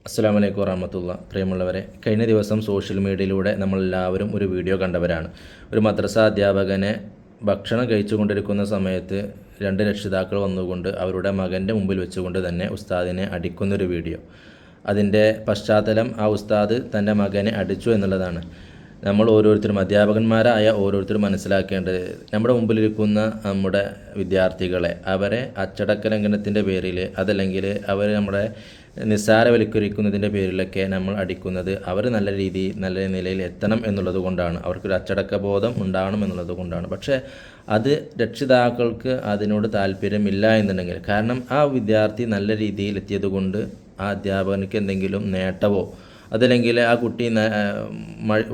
അസ്സലാമു അലൈക്കും വറഹ്മത്തുള്ളാ. പ്രിയമുള്ളവരെ, കഴിഞ്ഞ ദിവസം സോഷ്യൽ മീഡിയയിലൂടെ നമ്മളെല്ലാവരും ഒരു വീഡിയോ കണ്ടവരാണ്. ഒരു മദ്രസ അധ്യാപകനെ ഭക്ഷണം കഴിച്ചുകൊണ്ടിരിക്കുന്ന സമയത്ത് രണ്ട് രക്ഷിതാക്കൾ വന്നുകൊണ്ട് അവരുടെ മകൻ്റെ മുമ്പിൽ വെച്ചുകൊണ്ട് തന്നെ ഉസ്താദിനെ അടിക്കുന്നൊരു വീഡിയോ. അതിൻ്റെ പശ്ചാത്തലം ആ ഉസ്താദ് തൻ്റെ മകനെ അടിച്ചു എന്നുള്ളതാണ്. നമ്മൾ ഓരോരുത്തരും അധ്യാപകന്മാരായ ഓരോരുത്തരും മനസ്സിലാക്കേണ്ടത്, നമ്മുടെ മുമ്പിലിരിക്കുന്ന നമ്മുടെ വിദ്യാർത്ഥികളെ അവരെ അച്ചടക്ക ലംഘനത്തിൻ്റെ പേരിൽ അതല്ലെങ്കിൽ അവർ നമ്മുടെ നിസ്സാരവൽക്കരിക്കുന്നതിൻ്റെ പേരിലൊക്കെ നമ്മൾ അടിക്കുന്നത് അവർ നല്ല നിലയിൽ എത്തണം എന്നുള്ളത് കൊണ്ടാണ്, അവർക്കൊരു അച്ചടക്ക ബോധം ഉണ്ടാകണം എന്നുള്ളത് കൊണ്ടാണ്. പക്ഷേ അത് രക്ഷിതാക്കൾക്ക് അതിനോട് താല്പര്യമില്ല എന്നുണ്ടെങ്കിൽ, കാരണം ആ വിദ്യാർത്ഥി നല്ല രീതിയിൽ എത്തിയത് കൊണ്ട് ആ അധ്യാപകർക്ക് എന്തെങ്കിലും നേട്ടമോ അതല്ലെങ്കിൽ ആ കുട്ടി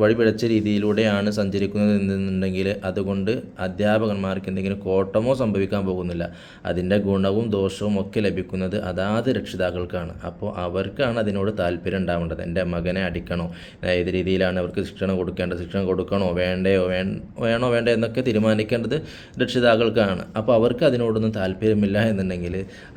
വഴിപിഴച്ച രീതിയിലൂടെയാണ് സഞ്ചരിക്കുന്നത് എന്നുണ്ടെങ്കിൽ അതുകൊണ്ട് അധ്യാപകന്മാർക്ക് എന്തെങ്കിലും കോട്ടമോ സംഭവിക്കാൻ പോകുന്നില്ല. അതിൻ്റെ ഗുണവും ദോഷവും ഒക്കെ ലഭിക്കുന്നത് അതാത് രക്ഷിതാക്കൾക്കാണ്. അപ്പോൾ അവർക്കാണ് അതിനോട് താല്പര്യം ഉണ്ടാവേണ്ടത്. എൻ്റെ മകനെ അടിക്കണോ, ഏത് രീതിയിലാണ് അവർക്ക് ശിക്ഷണം കൊടുക്കേണ്ടത്, ശിക്ഷണം കൊടുക്കണോ വേണോ എന്നൊക്കെ തീരുമാനിക്കേണ്ടത് രക്ഷിതാക്കൾക്കാണ്. അപ്പോൾ അവർക്ക് അതിനോടൊന്നും താല്പര്യമില്ല എന്നുണ്ടെങ്കിൽ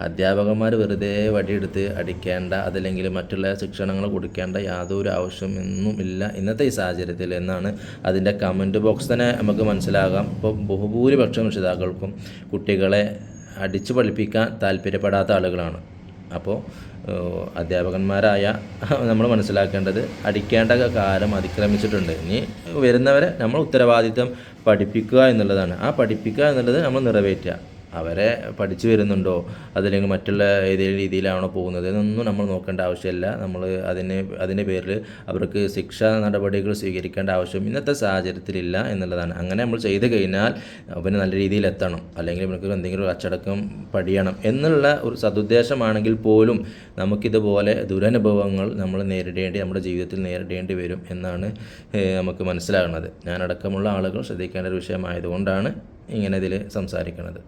അധ്യാപകന്മാർ വെറുതെ വടിയെടുത്ത് അടിക്കേണ്ട അതല്ലെങ്കിൽ മറ്റുള്ള ശിക്ഷണങ്ങൾ കൊടുക്കേണ്ട യാതൊരു ആവശ്യമൊന്നുമില്ല ഇന്നത്തെ ഈ സാഹചര്യത്തിൽ എന്നാണ് അതിൻ്റെ കമൻറ്റ് ബോക്സ് തന്നെ നമുക്ക് മനസ്സിലാകാം. ഇപ്പോൾ ബഹുഭൂരിപക്ഷം രക്ഷിതാക്കൾക്കും കുട്ടികളെ അടിച്ചു പഠിപ്പിക്കാൻ താല്പര്യപ്പെടാത്ത ആളുകളാണ്. അപ്പോൾ അധ്യാപകന്മാരായ നമ്മൾ മനസ്സിലാക്കേണ്ടത്, അടിക്കേണ്ട കാലം അതിക്രമിച്ചിട്ടുണ്ട്. ഇനി വരുന്നവരെ നമ്മൾ ഉത്തരവാദിത്വം പഠിപ്പിക്കുക എന്നുള്ളതാണ്. ആ പഠിപ്പിക്കുക എന്നുള്ളത് നമ്മൾ നിറവേറ്റുക. അവരെ പഠിച്ചു വരുന്നുണ്ടോ അതല്ലെങ്കിൽ മറ്റുള്ള ഏതെങ്കിലും രീതിയിലാണോ പോകുന്നത് എന്നൊന്നും നമ്മൾ നോക്കേണ്ട ആവശ്യമില്ല. നമ്മൾ അതിൻ്റെ പേരിൽ അവർക്ക് ശിക്ഷാ നടപടികൾ സ്വീകരിക്കേണ്ട ആവശ്യം ഇന്നത്തെ സാഹചര്യത്തിലില്ല എന്നുള്ളതാണ്. അങ്ങനെ നമ്മൾ ചെയ്തു കഴിഞ്ഞാൽ അവന് നല്ല രീതിയിൽ എത്തണം, അല്ലെങ്കിൽ അവർക്ക് എന്തെങ്കിലും ഒരു അച്ചടക്കം പഠിയണം എന്നുള്ള ഒരു സതുദ്ദേശമാണെങ്കിൽ പോലും നമുക്കിതുപോലെ ദുരനുഭവങ്ങൾ നമ്മുടെ ജീവിതത്തിൽ നേരിടേണ്ടി വരും എന്നാണ് നമുക്ക് മനസ്സിലാകുന്നത്. ഞാനടക്കമുള്ള ആളുകൾ ശ്രദ്ധിക്കേണ്ട ഒരു വിഷയമായതുകൊണ്ടാണ് ഇങ്ങനെ ഇതിൽ സംസാരിക്കുന്നത്.